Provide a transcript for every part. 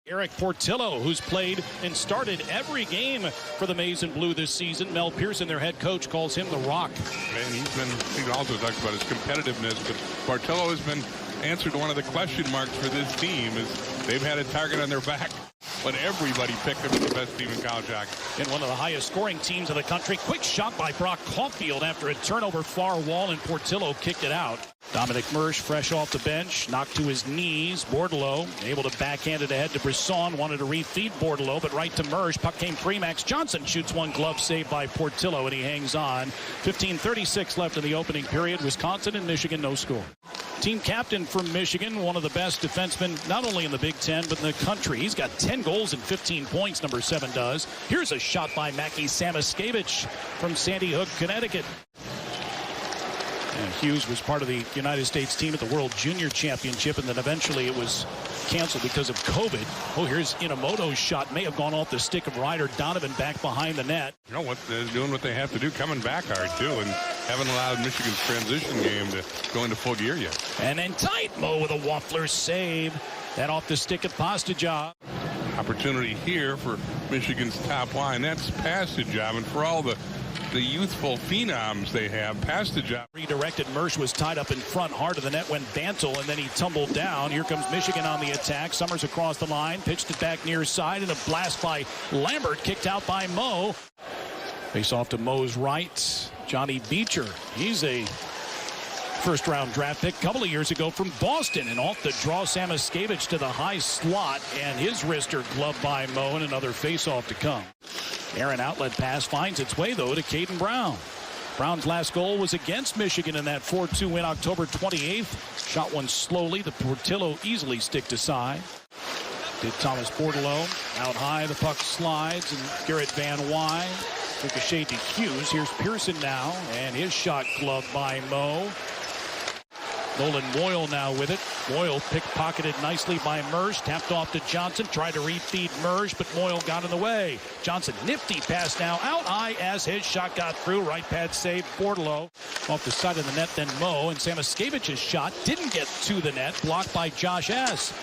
Eric Portillo, who's played and started every game for the Maize and Blue this season. Mel Pearson, their head coach, calls him the Rock. And he also talks about his competitiveness, but Portillo has been answered one of the question marks for this team is they've had a target on their back, but everybody picked them as the best team in college hockey. And one of the highest scoring teams in the country. Quick shot by Brock Caulfield after a turnover far wall, and Portillo kicked it out. Dominic Mersch, fresh off the bench, knocked to his knees. Bordelot able to backhand it ahead to Brisson. Wanted to refeed Bordelot, but right to Mersch. Puck came free. Max Johnson shoots one, glove saved by Portillo, and he hangs on. 15:36 left in the opening period. Wisconsin and Michigan, no score. Team captain from Michigan, one of the best defensemen, not only in the Big Ten, but in the country. He's got 10 goals and 15 points, number 7 does. Here's a shot by Mackie Samoskevich from Sandy Hook, Connecticut. And Hughes was part of the United States team at the World Junior Championship, and then eventually it was canceled because of COVID. Oh, here's Inamoto's shot. May have gone off the stick of Ryder Donovan back behind the net. You know what? They're doing what they have to do, coming back hard, too, and haven't allowed Michigan's transition game to go into full gear yet. And then tight, Mo with a waffler save. That off the stick of Pastujov. Opportunity here for Michigan's top line. That's Pastujov, and for all the youthful phenoms they have, Pastujov. Redirected. Mersch was tied up in front, hard to the net went Bantle, and then he tumbled down. Here comes Michigan on the attack. Summers across the line, pitched it back near side, and a blast by Lambert, kicked out by Mo. Face off to Mo's right. Johnny Beecher, he's a first-round draft pick a couple of years ago from Boston, and off the draw, Samoskevich to the high slot, and his wrister gloved by Mo, and another face-off to come. Aaron outlet pass finds its way, though, to Caden Brown. Brown's last goal was against Michigan in that 4-2 win October 28th. Shot one slowly. The Portillo easily sticked aside. Did Thomas Bordelot. Out high, the puck slides, and Garrett Van Wy. Ricochet to Hughes. Here's Pearson now, and his shot gloved by Mo. Nolan Moyle now with it. Moyle pickpocketed nicely by Mersch. Tapped off to Johnson. Tried to refeed Mersch, but Moyle got in the way. Johnson, nifty pass now. Out high as his shot got through. Right pad save. Bordelot off the side of the net. Then Mo, and Samaskevich's shot didn't get to the net. Blocked by Josh S.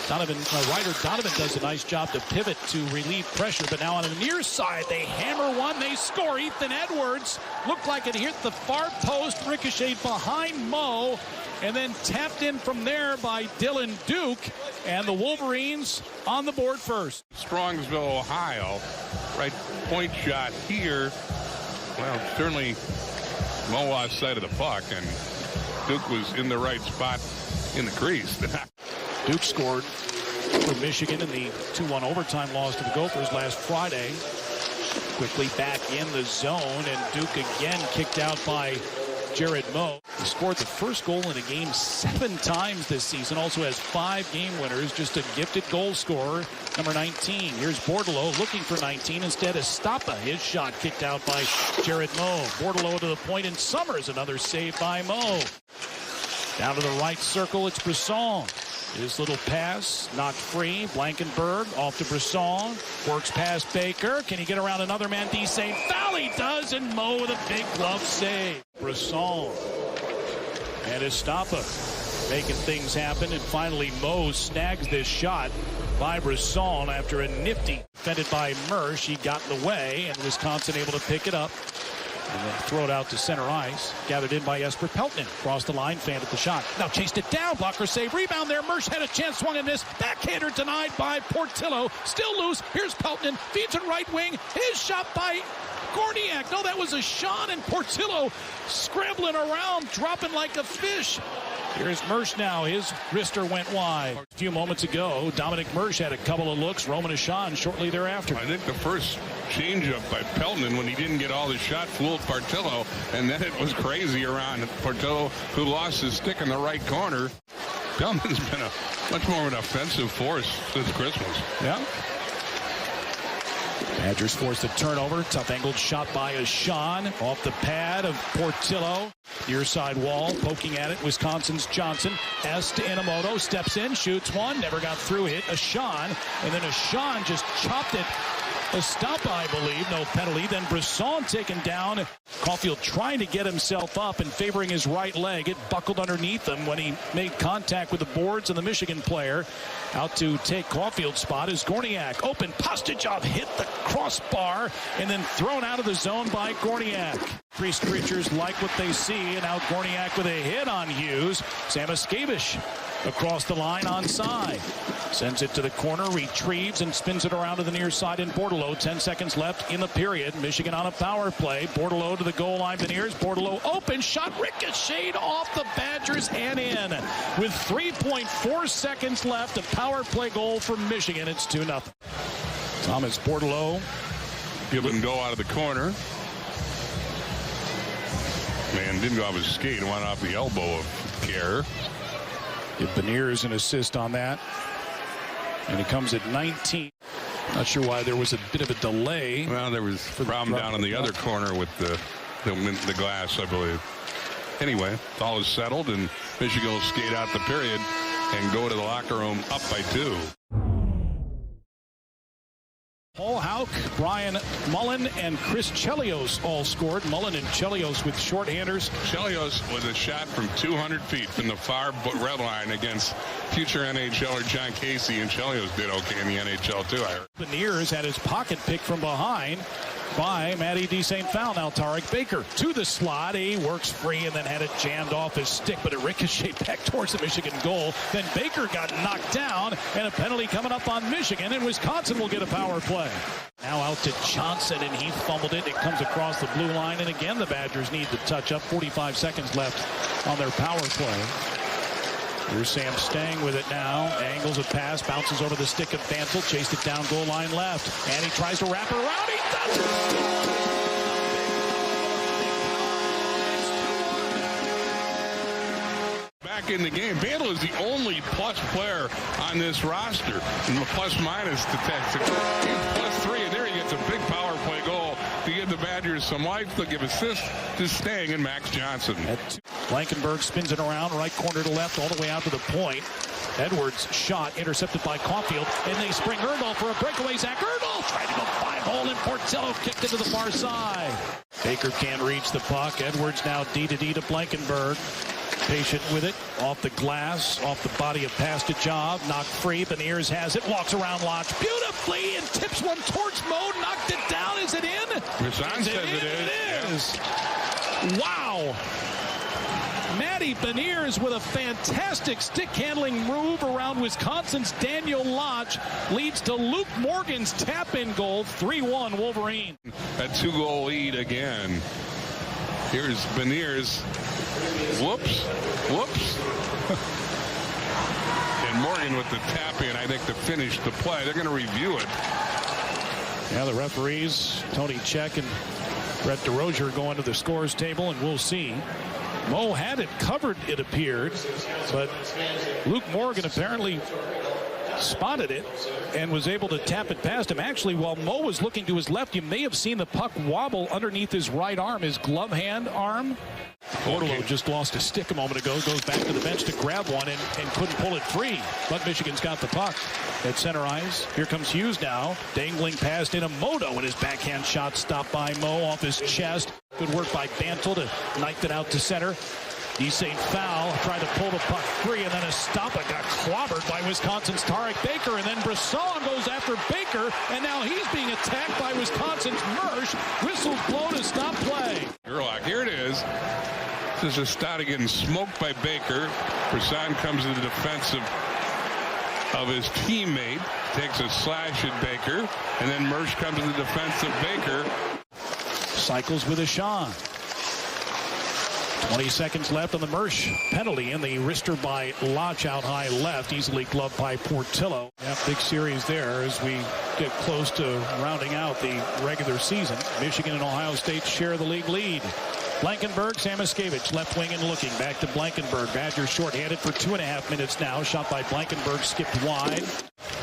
Ryder Donovan does a nice job to pivot to relieve pressure, but now on the near side, they hammer one. They score. Ethan Edwards looked like it hit the far post. Ricocheted behind Mo, and then tapped in from there by Dylan Duke, and the Wolverines on the board first. Strongsville, Ohio. Right point shot here. Well, certainly Moa's side of the puck, and Duke was in the right spot in the crease. Duke scored for Michigan in the 2-1 overtime loss to the Gophers last Friday. Quickly back in the zone, and Duke again kicked out by Jared Moe. He scored the first goal in a game 7 times this season. Also has 5 game winners. Just a gifted goal scorer. Number 19. Here's Bordelot looking for 19. Instead, Estapa. His shot kicked out by Jared Moe. Bordelot to the point, and Summers. Another save by Moe. Down to the right circle, it's Brisson. His little pass knocked free. Blankenberg off to Brisson. Works past Baker. Can he get around another man? D save. Foul, he does, and Mo with a big glove save. Brisson and Estapa making things happen, and finally Mo snags this shot by Brisson after a nifty defended by Mersch. He got in the way, and Wisconsin able to pick it up and then throw it out to center ice. Gathered in by Jesper Peltonen. Crossed the line, fanned at the shot. Now chased it down. Blocker save. Rebound there. Mersch had a chance. Swung and missed. Backhander denied by Portillo. Still loose. Here's Peltonen. Feeds it right wing. His shot by Gorniak. No, that was a shot, and Portillo scrambling around, dropping like a fish. Here's Mersch now. His wrister went wide. A few moments ago, Dominic Mersch had a couple of looks. Roman Ashan shortly thereafter. I think the first changeup by Peltonen, when he didn't get all the shot, fooled Portillo, and then it was crazy around Portillo, who lost his stick in the right corner. Peltonen's been a much more of an offensive force since Christmas. Yeah. Badgers forced a turnover. Tough angled shot by Ashan off the pad of Portillo. Near side wall, poking at it. Wisconsin's Johnson. S to Inamoto. Steps in, shoots one. Never got through. Hit Ashan. And then Ashan just chopped it A stop, I believe. No penalty. Then Brisson taken down. Caulfield trying to get himself up and favoring his right leg. It buckled underneath him when he made contact with the boards, and the Michigan player out to take Caulfield's spot is Gorniak. Open. Postijov hit the crossbar and then thrown out of the zone by Gorniak. Priest Richards like what they see, and now Gorniak with a hit on Hughes. Samoskevich across the line onside. Sends it to the corner, retrieves, and spins it around to the near side in Bordelot. 10 seconds left in the period. Michigan on a power play. Bordelot to the goal line. Beniers. Bordelot open. Shot ricocheted off the Badgers and in. With 3.4 seconds left, a power play goal for Michigan. It's 2-0. Thomas Bordelot. Give and go out of the corner. Man, didn't go off his skate. Went off the elbow of Kerr. Give Beniers an assist on that. And it comes at 19. Not sure why there was a bit of a delay. Well, there was a problem down in the other corner with the glass, I believe. Anyway, all is settled, and Michigan will skate out the period and go to the locker room up by 2. Paul Houck, Brian Mullen, and Chris Chelios all scored. Mullen and Chelios with shorthanders. Chelios with a shot from 200 feet from the far red line against future NHLer John Casey, and Chelios did okay in the NHL too, I heard. Beniers had his pocket picked from behind by Matty D. St. Foul. Now Tarek Baker to the slot. He works free and then had it jammed off his stick, but it ricocheted back towards the Michigan goal. Then Baker got knocked down, and a penalty coming up on Michigan, and Wisconsin will get a power play. Now out to Johnson, and he fumbled it. It comes across the blue line, and again the Badgers need to touch up. 45 seconds left on their power play. Here's Sam Stang with it now. Angles a pass, bounces over the stick of Bantle, chased it down goal line left, and he tries to wrap it around. He does it! Back in the game, Bantle is the only plus player on this roster. Plus minus to text. Plus 3, and there he gets a big power play goal to give the Badgers some life. They'll give assists to Stang and Max Johnson. Blankenberg spins it around, right corner to left, all the way out to the point. Edwards shot, intercepted by Caulfield, and they spring Erdl for a breakaway. Zach Erdl trying to go 5-hole, and Portillo kicked it to the far side. Baker can't reach the puck. Edwards now D to Blankenberg. Patient with it, off the glass, off the body of Postijov, knocked free. Beniers has it, walks around Lodge beautifully and tips one towards Mo, knocked it down. Is it in? Rasan says it is. Yeah. Wow. Matty Beniers with a fantastic stick-handling move around Wisconsin's Daniel Lodge leads to Luke Morgan's tap-in goal, 3-1 Wolverines. A 2-goal lead again. Here's Beniers. Whoops. And Morgan with the tap-in, I think, to finish the play. They're going to review it. Yeah, the referees, Tony Check and Brett DeRozier, go into the scores table, and we'll see. Mo had it covered, it appeared, but Luke Morgan apparently spotted it and was able to tap it past him. Actually, while Mo was looking to his left, you may have seen the puck wobble underneath his right arm, his glove hand arm. Bordelot just lost a stick a moment ago, goes back to the bench to grab one and couldn't pull it free. But Michigan's got the puck at center ice. Here comes Hughes now, dangling past Inamoto, and his backhand shot stopped by Mo off his chest. Good work by Bantle to knife it out to center. D. St. Foul tried to pull the puck free, and then a stop. It got clobbered by Wisconsin's Tarek Baker, and then Brisson goes after Baker, and now he's being attacked by Wisconsin's Mersch. Whistles blow to stop play. Gerlach, here it is. This is Stada getting smoked by Baker. Brisson comes to the defense of his teammate, takes a slash at Baker, and then Mersch comes to the defense of Baker. Cycles with a shot. 20 seconds left on the Mersch penalty, and the wrister by Lodge out high left, easily gloved by Portillo. Yeah, big series there as we get close to rounding out the regular season. Michigan and Ohio State share the league lead. Blankenberg, Samoskevich, left wing and looking. Back to Blankenberg. Badgers shorthanded for 2.5 minutes now. Shot by Blankenberg, skipped wide.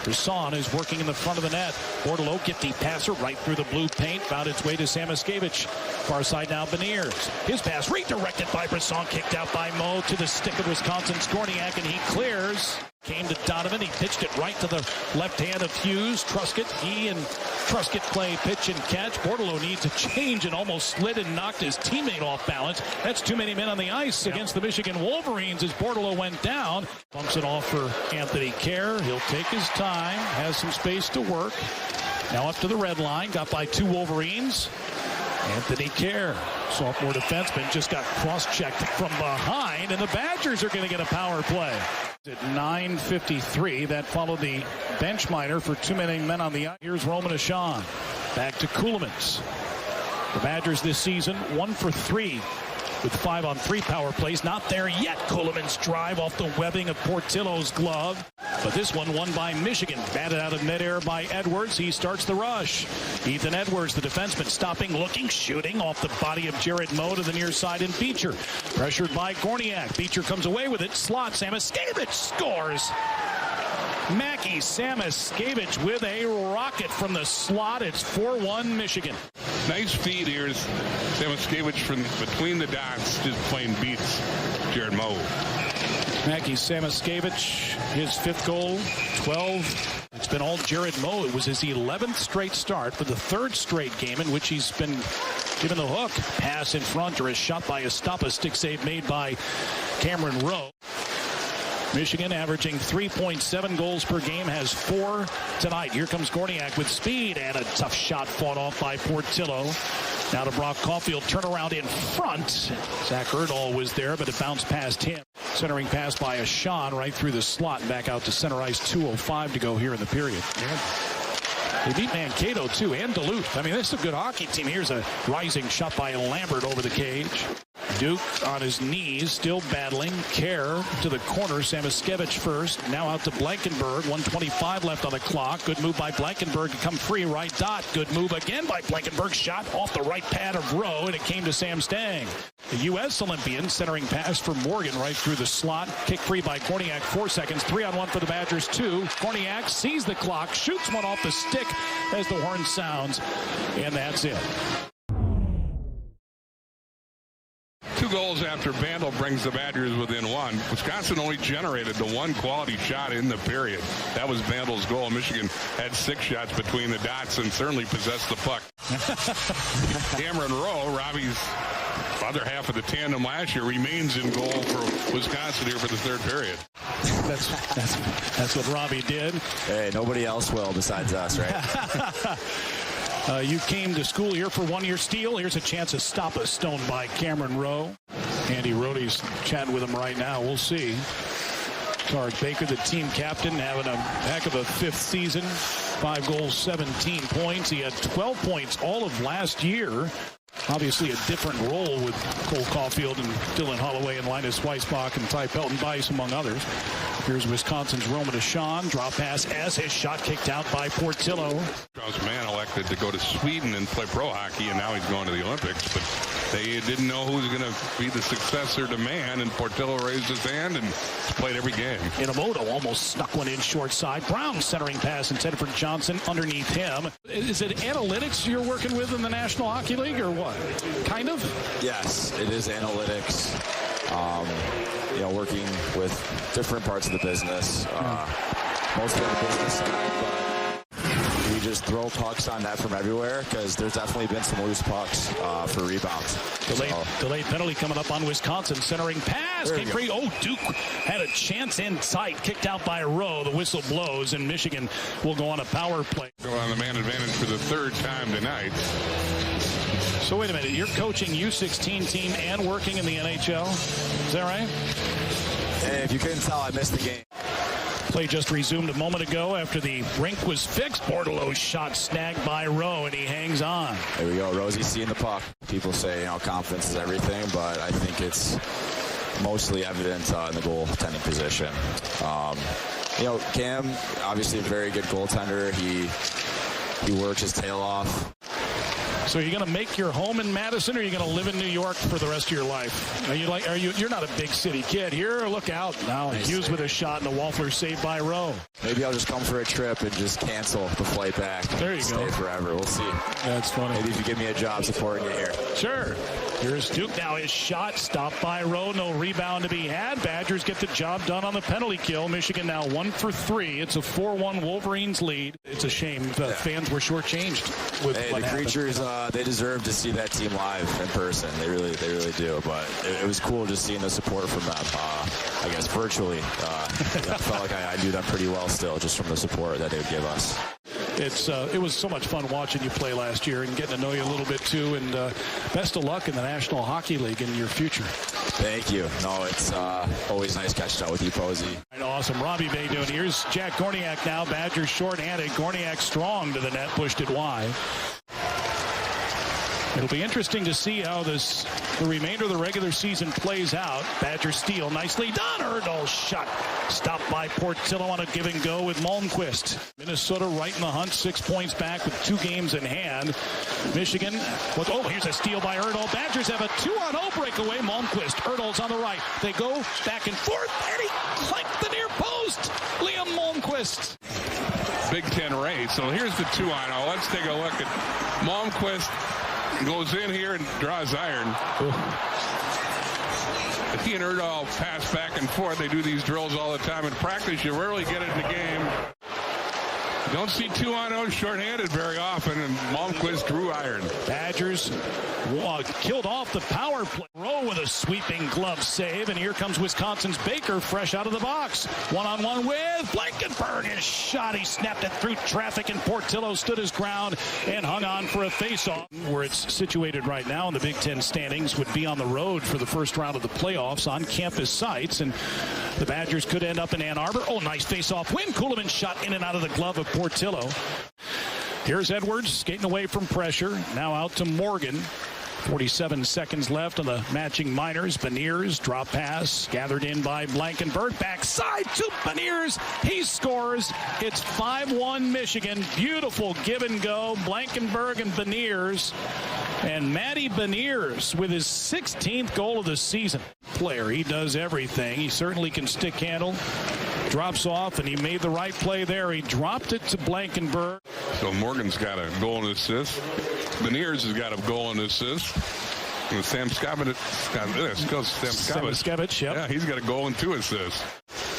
Brisson is working in the front of the net. Bordelot, gifty passer right through the blue paint. Found its way to Samoskevich. Far side now, Beniers. His pass redirected by Brisson. Kicked out by Mo to the stick of Wisconsin's Gorniak, and he clears. Came to to Donovan. He pitched it right to the left hand of Hughes. Truscott, he and Truscott play pitch and catch. Bortolo needs a change and almost slid and knocked his teammate off balance. That's too many men on the ice against the Michigan Wolverines as Bortolo went down. Bumps it off for Anthony Kerr. He'll take his time, has some space to work. Now up to the red line, got by 2 Wolverines. Anthony Kerr, sophomore defenseman, just got cross-checked from behind, and the Badgers are going to get a power play. At 9:53, that followed the bench minor for 2 men on the ice. Here's Roman Ashan. Back to Kuhlmans. The Badgers this season 1 for 3 with 5-on-3 power plays. Not there yet. Kuhlmans' drive off the webbing of Portillo's glove. But this one won by Michigan. Batted out of midair by Edwards. He starts the rush. Ethan Edwards, the defenseman, stopping, looking, shooting off the body of Jared Moe to the near side, and Beecher. Pressured by Gorniak. Beecher comes away with it. Slot. Samoskevich scores. Mackie Samoskevich with a rocket from the slot. It's 4-1 Michigan. Nice feed here. Samoskevich from between the dots, just plain beats Jared Moe. Mackie Samoskevich, his 5th goal, 12. It's been all Jared Moe. It was his 11th straight start for the 3rd straight game in which he's been given the hook. Pass in front or a shot by Estapa. Stick save made by Cameron Rowe. Michigan averaging 3.7 goals per game, has 4 tonight. Here comes Gorniak with speed and a tough shot fought off by Portillo. Now to Brock Caulfield, turnaround in front. Zach Erdahl was there, but it bounced past him. Centering pass by Ashan right through the slot and back out to center ice. 2:05 to go here in the period. They beat Mankato, too, and Duluth. I mean, this is a good hockey team. Here's a rising shot by Lambert over the cage. Duke on his knees, still battling. Kerr to the corner. Samoskevich first. Now out to Blankenberg. 1:25 left on the clock. Good move by Blankenberg to come free. Right dot. Good move again by Blankenberg. Shot off the right pad of Rowe, and it came to Sam Stang. The U.S. Olympian centering pass for Morgan right through the slot. Kick free by Gorniak. 4 seconds. 3-on-1 for the Badgers. 2. Gorniak sees the clock. Shoots one off the stick as the horn sounds. And that's it. 2 goals after Vandal brings the Badgers within 1. Wisconsin only generated the 1 quality shot in the period. That was Vandal's goal. Michigan had 6 shots between the dots and certainly possessed the puck. Cameron Rowe, Robbie's other half of the tandem last year, remains in goal for Wisconsin here for the 3rd period. That's what Robbie did. Hey, nobody else will besides us, right? You came to school here for 1 year steal. Here's a chance to stop a stone by Cameron Rowe. Andy Rohde's chatting with him right now. We'll see. Tarek Baker, the team captain, having a heck of a 5th season. 5 goals, 17 points. He had 12 points all of last year. Obviously a different role with Cole Caulfield and Dylan Holloway and Linus Weissbach and Ty Pelton Bice, among others. Here's Wisconsin's Roman Ashan. Drop pass as his shot kicked out by Portillo. Strauss Mann elected to go to Sweden and play pro hockey, and now he's going to the Olympics. But they didn't know who was going to be the successor to Mann, and Portillo raised his hand and played every game. Inamoto almost snuck one in short side. Brown centering pass intended for Johnson underneath him. Is it analytics you're working with in the National Hockey League or what? Kind of? Yes, it is analytics. Working with different parts of the business, mostly on the business side, but we just throw pucks on net from everywhere because there's definitely been some loose pucks for rebounds. Delayed penalty coming up on Wisconsin. Centering pass. Came free. Oh, Duke had a chance inside. Kicked out by Rowe. The whistle blows, and Michigan will go on a power play. Go on the man advantage for the 3rd time tonight. So wait a minute, you're coaching U16 team and working in the NHL? Is that right? Hey, if you couldn't tell, I missed the game. Play just resumed a moment ago after the rink was fixed. Bortolo's shot snagged by Rowe, and he hangs on. There we go. Rosie's seeing the puck. People say, confidence is everything, but I think it's mostly evident in the goaltending position. Cam, obviously a very good goaltender. He works his tail off. So are you going to make your home in Madison, or are you going to live in New York for the rest of your life? You're not a big city kid here. Look out now. Hughes with a shot and a Waffler saved by Rowe. Maybe I'll just come for a trip and just cancel the flight back. There you go. Stay forever. We'll see. That's funny. Maybe if you give me a job supporting you here. Sure. Here's Duke now. His shot stopped by Rowe. No rebound to be had. Badgers get the job done on the penalty kill. Michigan now 1 for 3. It's a 4-1 Wolverines lead. It's a shame fans were shortchanged with what the happened. Creatures, they deserve to see that team live in person. They really do. But it was cool just seeing the support from them. I guess virtually. I felt like I knew them pretty well still, just from the support that they would give us. It was so much fun watching you play last year and getting to know you a little bit too. And best of luck in the National Hockey League in your future. Thank you. No, it's always nice catching up with you, Posey. Awesome. Robbie Bay doing. Here's Jack Gorniak now. Badgers short-handed. Gorniak strong to the net, pushed it wide. It'll be interesting to see how the remainder of the regular season plays out. Badgers steal. Nicely done. Erdl shot. Stopped by Portillo on a give and go with Malmquist. Minnesota right in the hunt. 6 points back with 2 games in hand. Michigan. Here's a steal by Erdl. Badgers have a 2-on-0 breakaway. Malmquist. Erdl's on the right. They go back and forth. And he clanked the near post. Liam Malmquist. Big Ten race. So here's the 2-on-0. Let's take a look at Malmquist. Goes in here and draws iron. He and Erdl pass back and forth. They do these drills all the time in practice. You rarely get it in the game. You don't see 2-on-0 shorthanded very often, and Malmquist drew iron. Badgers killed off the power play. Rowe with a sweeping glove save, and here comes Wisconsin's Baker fresh out of the box. One-on-one with Blankenberg. His shot, he snapped it through traffic, and Portillo stood his ground and hung on for a face-off. Where it's situated right now in the Big Ten standings would be on the road for the first round of the playoffs on campus sites, and the Badgers could end up in Ann Arbor. Nice face-off win. Kuhlman shot in and out of the glove of Portillo. Here's Edwards skating away from pressure. Now out to Morgan. 47 seconds left on the matching Miners. Beniers, drop pass, gathered in by Blankenberg. Backside to Beniers. He scores. It's 5-1 Michigan. Beautiful give and go. Blankenberg and Beniers. And Matty Beniers with his 16th goal of the season. Player, he does everything. He certainly can stick handle. Drops off, and he made the right play there. He dropped it to Blankenberg. So Morgan's got a goal and assist. Beniers has got a goal and assist. And Sam Skevich, yep. Yeah, he's got a goal and 2 assists.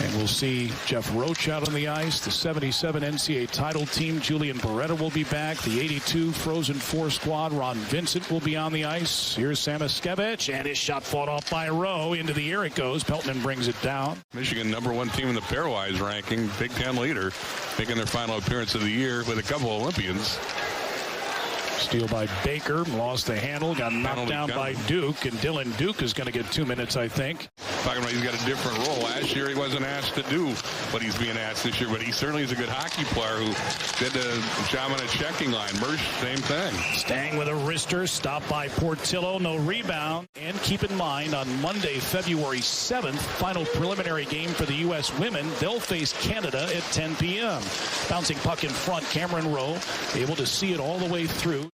And we'll see Jeff Roach out on the ice. The 77 NCAA title team, Julian Beretta will be back. The 82 Frozen 4 squad, Ron Vincent will be on the ice. Here's Skevich, and his shot fought off by Rowe. Into the air it goes. Peltonen brings it down. Michigan, #1 team in the pairwise ranking. Big Ten leader, making their final appearance of the year with a couple of Olympians. Steal by Baker, lost the handle, got knocked down by Duke, and Dylan Duke is going to get 2 minutes, I think. Talking about he's got a different role. Last year he wasn't asked to do what he's being asked this year, but he certainly is a good hockey player who did the job on a checking line. Mersch, same thing. Stang with a wrister, stopped by Portillo, no rebound. And keep in mind, on Monday, February 7th, final preliminary game for the U.S. women. They'll face Canada at 10 p.m. Bouncing puck in front, Cameron Rowe, able to see it all the way through.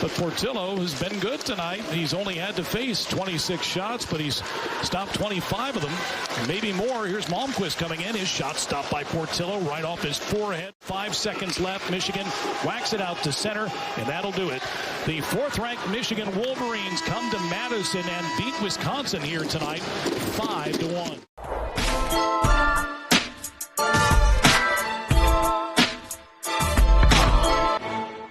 But Portillo has been good tonight. He's only had to face 26 shots, but he's stopped 25 of them, and maybe more. Here's Malmquist coming in. His shot stopped by Portillo right off his forehead. 5 seconds left. Michigan whacks it out to center, and that'll do it. The 4th-ranked Michigan Wolverines come to Madison and beat Wisconsin here tonight 5-1.